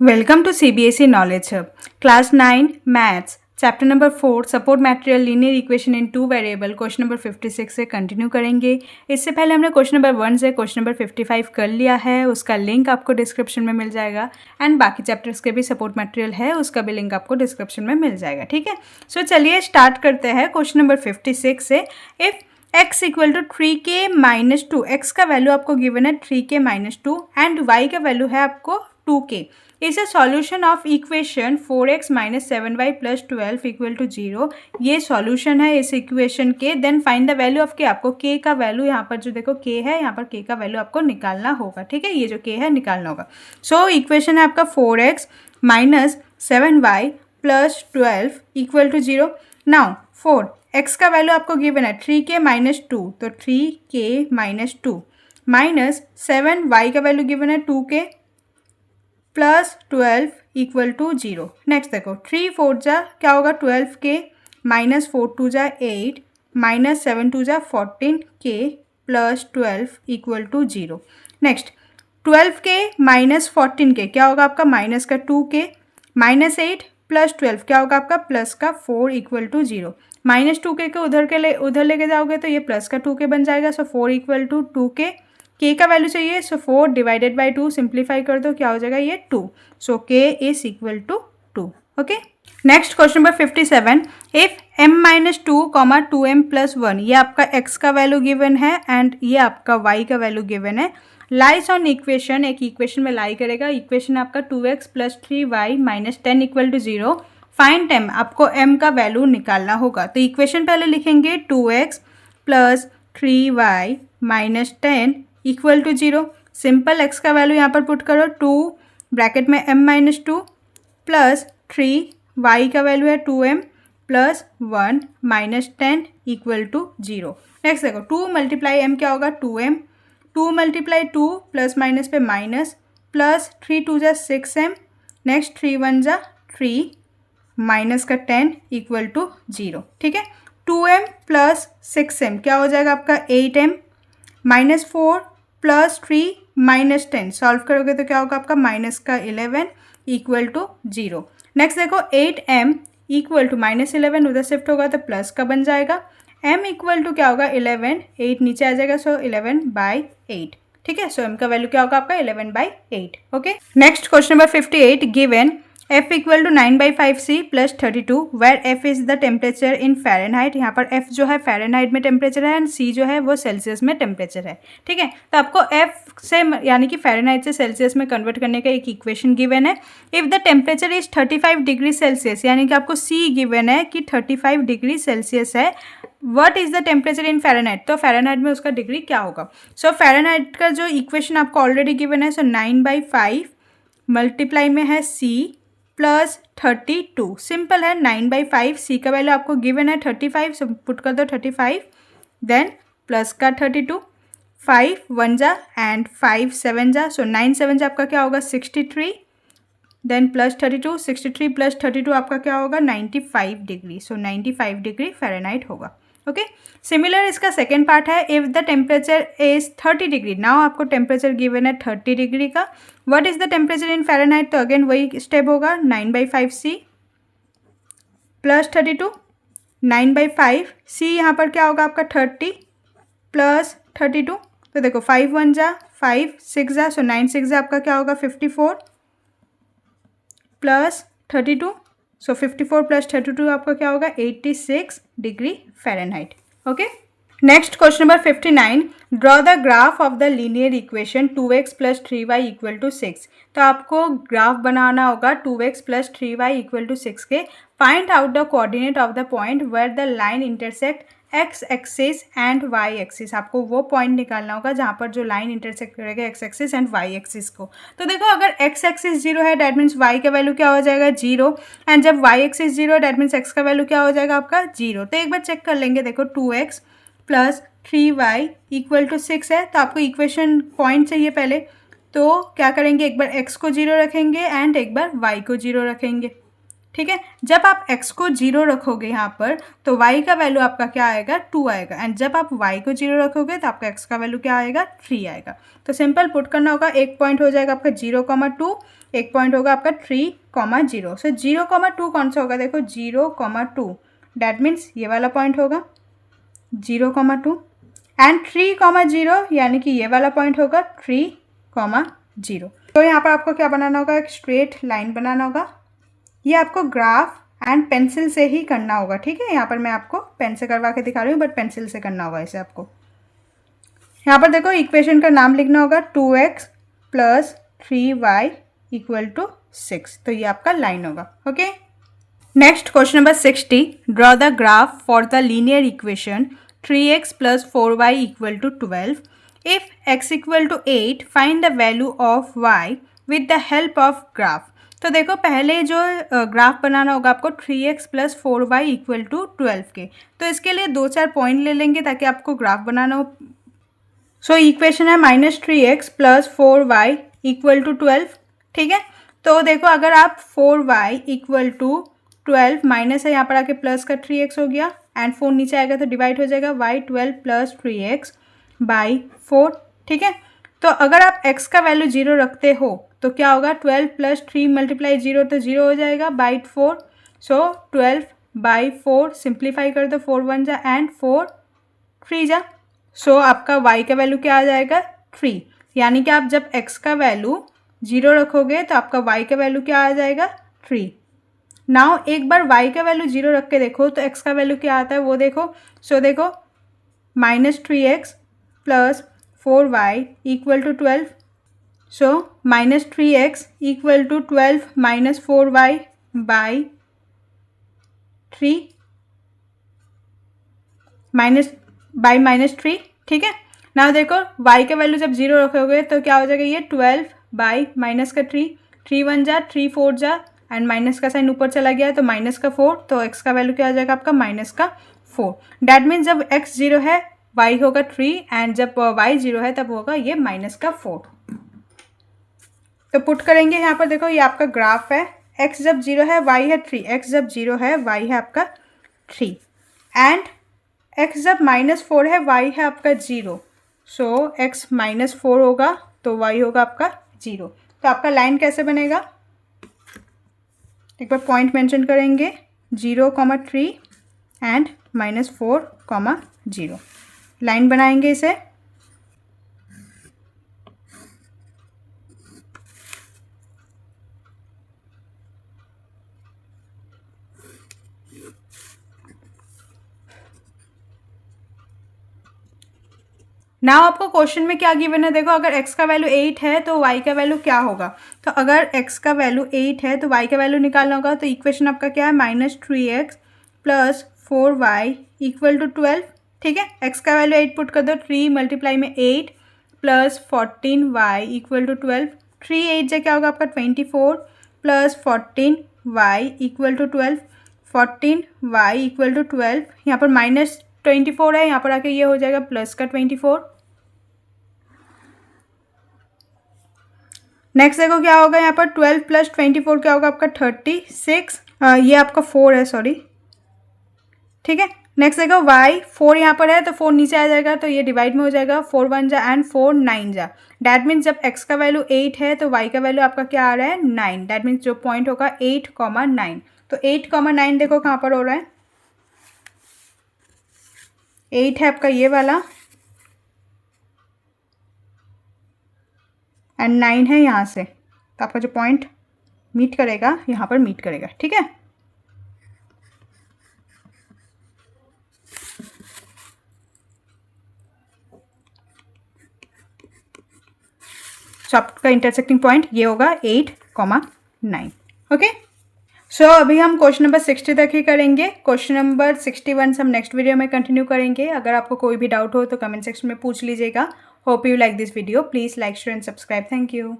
Welcome to CBSE Knowledge Hub. Class 9 Maths chapter number 4 support material linear equation in two variable question number 56 से continue करेंगे। इससे पहले हमने question number 1 से question number 55 कर लिया है, उसका लिंक आपको डिस्क्रिप्शन में मिल जाएगा। एंड बाकी चैप्टर्स के भी सपोर्ट मटेरियल है, उसका भी लिंक आपको डिस्क्रिप्शन में मिल जाएगा। ठीक है, सो चलिए स्टार्ट करते हैं क्वेश्चन नंबर 56 से। If x equal to 3k-2, x का वैल्यू आपको गिवन है 3k-2 एंड y का वैल्यू है आपको 2k, is a solution of equation 4x - 7y + 12 equal to 0। ये सॉल्यूशन है इस इक्वेशन के। Then find the value of k, आपको k का वैल्यू यहाँ पर जो देखो k है, यहाँ पर k का वैल्यू आपको निकालना होगा। ठीक है, ये जो k है निकालना होगा। सो इक्वेशन है आपका 4x - 7y + 12 equal to 0। Now 4 x का वैल्यू आपको गिवन है 3k-2, तो 3k-2 माइनस 7 y का वैल्यू गिवन है 2k plus 12 equal to 0। Next देखो 3 4 जा क्या होगा 12k माइनस 4 2 जा 8 माइनस 7 2 जा 14k plus 12 equal to 0। Next 12k minus 14k क्या होगा आपका माइनस का 2k माइनस 8 प्लस 12 क्या होगा आपका प्लस का 4 इक्वल टू 0। माइनस 2k को उधर लेके जाओगे तो ये प्लस का 2k बन जाएगा। सो 4 इक्वल टू 2k, k का वैल्यू चाहिए, सो 4 डिवाइडेड बाई 2 सिंप्लीफाई कर दो, क्या हो जाएगा ये 2। So k is equal to 2। Okay, next question number 57। If m-2, 2m + 1, ये आपका x का वैल्यू गिवन है एंड ये आपका y का वैल्यू गिवन है। लाइज ऑन इक्वेशन, एक इक्वेशन में लाई करेगा। इक्वेशन आपका 2x + 3y - 10 equal to 0। Find m, आपको m का वैल्यू निकालना होगा। तो इक्वेशन पहले लिखेंगे 2x + 3y - 10 equal to 0। Simple x का वैल्यू यहाँ पर पुट करो 2 ब्रैकेट में m-2 प्लस 3 y का वैल्यू है 2m plus 1 minus 10 equal to 0। Next देखो 2 × m क्या होगा 2m, 2 × 2 प्लस माइनस पे माइनस प्लस 3 2 जा 6m, नेक्स्ट 3 1 जा 3 माइनस का 10 इक्वल टू 0। ठीक है, 2m प्लस 6m क्या हो जाएगा आपका 8m minus 4 plus 3 minus 10, solve करोगे तो क्या होगा आपका माइनस का 11 इक्वल टू 0। नेक्स्ट देखो 8m इक्वल टू माइनस 11 उधर शिफ्ट होगा तो प्लस का बन जाएगा। m इक्वल टू क्या होगा 11, 8 नीचे आ जाएगा, सो 11/8। ठीक है, सो m का वैल्यू क्या होगा आपका 11/8। Okay, next question number 58। Given f equal to 9/5c + 32 where f is the temperature in Fahrenheit. यहाँ पर f जो है फ़ारेनहाइट में टेम्परेचर है एंड c जो है वो सेल्सियस में टेम्परेचर है। ठीक है, तो आपको f से यानी कि फ़ारेनहाइट से सेल्सियस में कन्वर्ट करने का एक इक्वेशन गिवन है। If the temperature is 35 degree Celsius, यानी कि आपको c गिवन है कि 35 डिग्री सेल्सियस है, what is the temperature in Fahrenheit, तो फ़ारेनहाइट में उसका डिग्री क्या होगा। सो फ़ारेनहाइट का जो इक्वेशन आपको ऑलरेडी गिवन है, सो 9/5 मल्टीप्लाई में है c प्लस 32। सिंपल है, 9/5 c का वैल्यू आपको गिवन है 35, सो पुट कर दो 35, देन प्लस का 32, 5 1 जा एंड 5 7 जा, सो 9 7 जा आपका क्या होगा 63, देन प्लस 32, 63 प्लस 32 आपका क्या होगा 95 डिग्री, सो 95 डिग्री फ़ारेनहाइट होगा। ओके, सिमिलर इसका सेकेंड पार्ट है। If the temperature is 30 degree, now आपको टेम्परेचर गिवन है 30 डिग्री का, what is the temperature in Fahrenheit, तो अगेन वही स्टेप होगा 9/5c प्लस 32, 9/5 c यहाँ पर क्या होगा आपका 30 प्लस 32, तो देखो 5 1 जा 5 6 जा, सो 9 6 जा आपका क्या होगा 54 प्लस 32, सो 54 प्लस 32 आपका क्या होगा 86 degree Fahrenheit. Okay, next question number 59। Draw the graph of the linear equation 2x + 3y = 6। तो आपको ग्राफ बनाना होगा 2x + 3y = 6 के। Find out the coordinate of the point where the line intersect X axis and Y axis. आपको वो point निकालना होगा जहाँ पर जो लाइन इंटरसेक्ट करेगा X axis and Y axis को। तो देखो अगर एक्स एक्सिस 0 है डैट मीन्स वाई का वैल्यू क्या हो जाएगा 0, एंड जब वाई एक्सिस 0 है डैट मीन्स एक्स का वैल्यू क्या हो जाएगा आपका 0। तो एक बार चेक कर लेंगे, देखो 2x + 3y = 6 है, तो आपको इक्वेशन पॉइंट चाहिए पहले, तो क्या करेंगे एक बार x को 0 रखेंगे एंड एक बार y को 0 रखेंगे। ठीक है। जब आप x को 0 रखोगे यहाँ पर तो y का वैल्यू आपका क्या आएगा, 2 आएगा। एंड जब आप y को 0 रखोगे तो आपका x का वैल्यू क्या आएगा, 3 आएगा। तो सिंपल पुट करना होगा, एक पॉइंट हो जाएगा आपका 0,2, एक पॉइंट होगा आपका 3,0। सो 0,2 कौन सा होगा, देखो 0,2, डैट मीन्स ये वाला पॉइंट होगा 0,2 एंड 3,0 यानी कि ये वाला पॉइंट होगा 3,0। तो यहाँ पर आपको क्या बनाना होगा, एक स्ट्रेट लाइन बनाना होगा। ये आपको ग्राफ एंड पेंसिल से ही करना होगा, ठीक है। यहाँ पर मैं आपको पेन से करवा के दिखा रही हूँ, बट पेंसिल से करना होगा इसे आपको। यहाँ पर देखो इक्वेशन का नाम लिखना होगा 2x + 3y = 6। तो ये आपका लाइन होगा, okay. Next question number 60, draw the graph for the linear equation 3x + 4y = 12. If x = 8, find the value of y with the help of graph. तो देखो पहले जो ग्राफ बनाना होगा आपको 3x + 4y = 12 के। तो इसके लिए 2-4 पॉइंट ले लेंगे ताकि आपको ग्राफ बनाना हो। सो इक्वेशन है -3x + 4y = 12, ठीक है। तो देखो अगर आप 4y = 12 माइनस है, यहाँ पर आके प्लस का 3x हो गया एंड 4 नीचे आएगा तो डिवाइड हो जाएगा, y 12 + 3x/4, ठीक है। तो अगर आप x का वैल्यू 0 रखते हो तो क्या होगा, 12 + 3 × 0 तो 0 हो जाएगा, बाई 4। सो 12/4 सिंप्लीफाई कर दो, 4 1 जा एंड 4 3 जा। सो आपका y का वैल्यू क्या आ जाएगा, 3। यानी कि आप जब x का वैल्यू 0 रखोगे तो आपका y का वैल्यू क्या आ जाएगा, 3। नाउ एक बार y का वैल्यू 0 रख के देखो तो x का वैल्यू क्या आता है वो देखो। सो देखो -3x + 4y = 12। सो -3x = 12 - 4y/3 -3, ठीक है। ना देखो y का वैल्यू जब 0 रखोगे तो क्या हो जाएगा, ये 12/-3, 3 1 जा, 3 4 जा एंड माइनस का साइन ऊपर चला गया तो -4। तो x का वैल्यू क्या आ जाएगा आपका, -4। डैट मीन्स जब x 0 है y होगा 3 एंड जब y 0 है तब होगा ये -4। तो पुट करेंगे यहाँ पर, देखो ये आपका ग्राफ है, x जब 0 है y है 3, x जब 0 है y है आपका 3 एंड x जब -4 है y है आपका 0। सो x -4 होगा तो y होगा आपका 0। तो आपका लाइन कैसे बनेगा, एक बार पॉइंट मेंशन करेंगे 0,3 एंड -4,0 लाइन बनाएंगे इसे। नाउ आपको क्वेश्चन में क्या गिवन है, देखो अगर x का वैल्यू 8 है तो y का वैल्यू क्या होगा। तो अगर x का वैल्यू 8 है तो y का वैल्यू निकालना होगा। तो इक्वेशन आपका क्या है, -3x + 4y = 12, ठीक है। x का वैल्यू 8 पुट कर दो, 3 × 8 + 14y = 12, 3 8 जा क्या होगा आपका 24 + 14y = 12, 14y = 12। यहाँ पर -24 है, यहाँ पर आके ये हो जाएगा प्लस का 24। नेक्स्ट देखो क्या होगा, यहाँ पर 12 + 24 क्या होगा आपका 36, ये आपका 4 है, सॉरी, ठीक है। नेक्स्ट देखो y 4 यहाँ पर है तो 4 नीचे आ जाएगा तो ये डिवाइड में हो जाएगा, 4 1 जा एंड 4 9 जा। डैट मीन्स जब x का वैल्यू 8 है तो y का वैल्यू आपका क्या आ रहा है, 9। डैट मीन्स जो पॉइंट होगा 8,9। तो 8,9 देखो कहाँ पर हो रहा है, 8 है आपका ये वाला एंड 9 है यहाँ से। तो आपका जो पॉइंट मीट करेगा यहाँ पर मीट करेगा, ठीक है। सो आपका इंटरसेक्टिंग पॉइंट ये होगा 8,9, ओके। सो अभी हम क्वेश्चन नंबर 60 तक ही करेंगे। क्वेश्चन नंबर 61 हम नेक्स्ट वीडियो में कंटिन्यू करेंगे। अगर आपको कोई भी डाउट हो तो कमेंट सेक्शन में पूछ लीजिएगा। Hope you like this video, please like share and subscribe. Thank you.